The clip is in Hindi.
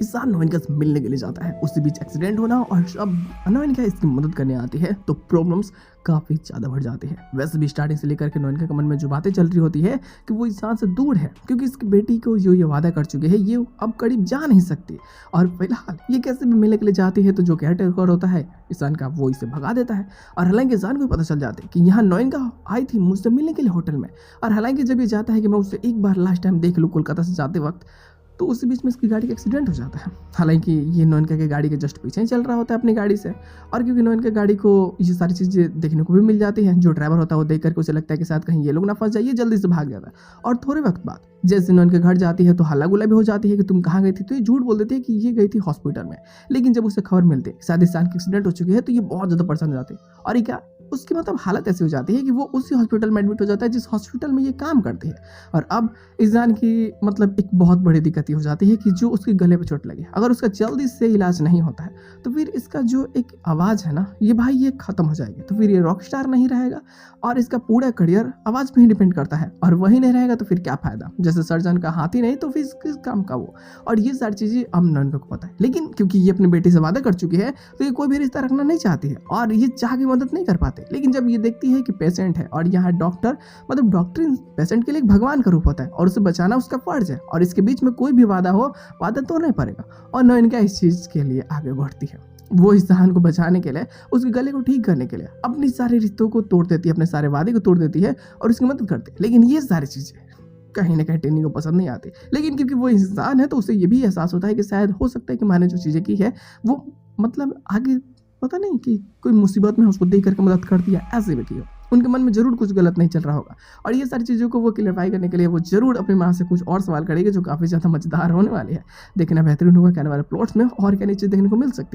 ईशान नोएनका से मिलने के लिए जाता है। उसी बीच एक्सीडेंट होना और अब नोएनका इसकी मदद करने आती है तो प्रॉब्लम्स काफ़ी ज़्यादा बढ़ जाती है। वैसे भी स्टार्टिंग से लेकर के नोएनका के मन में जो बातें चल रही होती है कि वो ईशान से दूर है, क्योंकि इसकी बेटी को जो ये वादा कर चुके हैं ये अब करीब जा नहीं सकती। और फिलहाल ये कैसे भी मिलने के लिए जाती है तो जो केयर टेकर होता है ईशान का वो इसे भगा देता है। और हालांकि ईशान को पता चल जाता है कि यहाँ नोएनका आई थी मुझसे मिलने के लिए होटल में। और हालांकि जब ये जाता है कि मैं उससे एक बार लास्ट टाइम देख लूँ कोलकाता से जाते वक्त, तो उसी बीच में इसकी गाड़ी का एक्सीडेंट हो जाता है। हालांकि ये नोएनका के गाड़ी के जस्ट पीछे ही चल रहा होता है अपनी गाड़ी से। और क्योंकि नोएनका गाड़ी को ये सारी चीज़ें देखने को भी मिल जाती हैं, जो ड्राइवर होता है वो देख करके उसे लगता है कि शायद कहीं ये लोग ना फंस जाइए, जल्दी से भाग जाता है। और थोड़े वक्त बाद जैसे नोएनका घर जाती है तो हल्ला गुल्ला भी हो जाती है कि तुम कहाँ गई थी, तो ये झूठ बोल देती है कि ये गई थी हॉस्पिटल में। लेकिन जब उसे खबर मिलती है शायद ईशान की एक्सीडेंट हो चुकी है तो ये बहुत ज़्यादा परेशान हो जाती है। और ये क्या उसकी मतलब हालत ऐसी हो जाती है कि वो उसी हॉस्पिटल में एडमिट हो जाता है जिस हॉस्पिटल में ये काम करती है। और अब ईशान की मतलब एक बहुत बड़ी दिक्कत ये हो जाती है कि जो उसके गले पे चोट लगी, अगर उसका जल्दी से इलाज नहीं होता है तो फिर इसका जो एक आवाज़ है ना ये भाई ये ख़त्म हो जाएगी। तो फिर ये रॉक स्टार नहीं रहेगा और इसका पूरा करियर आवाज़ पे ही डिपेंड करता है। और वही नहीं रहेगा तो फिर क्या फ़ायदा, जैसे सर्जन का हाथ ही नहीं तो फिर किस काम का वो। और ये सारी चीज़ें अब नोएनका को पता है, लेकिन क्योंकि ये अपनी बेटी से वादा कर चुकी है तो ये कोई भी रिश्ता रखना नहीं चाहती है और ये चाह के मदद नहीं कर पाते। लेकिन जब ये देखती है कि पेशेंट है और यहाँ डॉक्टर मतलब डॉक्टर पेशेंट के लिए एक भगवान का रूप होता है और उसे बचाना उसका फर्ज है, और इसके बीच में कोई भी वादा हो वादा तोड़ना पड़ेगा। और नोएनका इस चीज़ के लिए आगे बढ़ती है। वो ईशान को बचाने के लिए, उसके गले को ठीक करने के लिए अपने सारे रिश्तों को तोड़ देती है, अपने सारे वादे को तोड़ देती है और उसकी मदद करती है। लेकिन ये सारी चीज़ें कहीं ना कहीं टिनी को पसंद नहीं आती। लेकिन क्योंकि वो इंसान है तो उसे ये भी एहसास होता है कि शायद हो सकता है कि मैंने जो चीज़ें की है वो मतलब आगे पता नहीं कि कोई मुसीबत में उसको देख करके मदद कर दिया, ऐसे भी की हो। उनके मन में जरूर कुछ गलत नहीं चल रहा होगा। और ये सारी चीज़ों को वो क्लियरफाई करने के लिए वो जरूर अपनी माँ से कुछ और सवाल करेगी जो काफ़ी ज़्यादा मजेदार होने वाली है। देखना बेहतरीन होगा कि आने वाले प्लॉट्स में और क्या चीज़ देखने को मिल सकती है।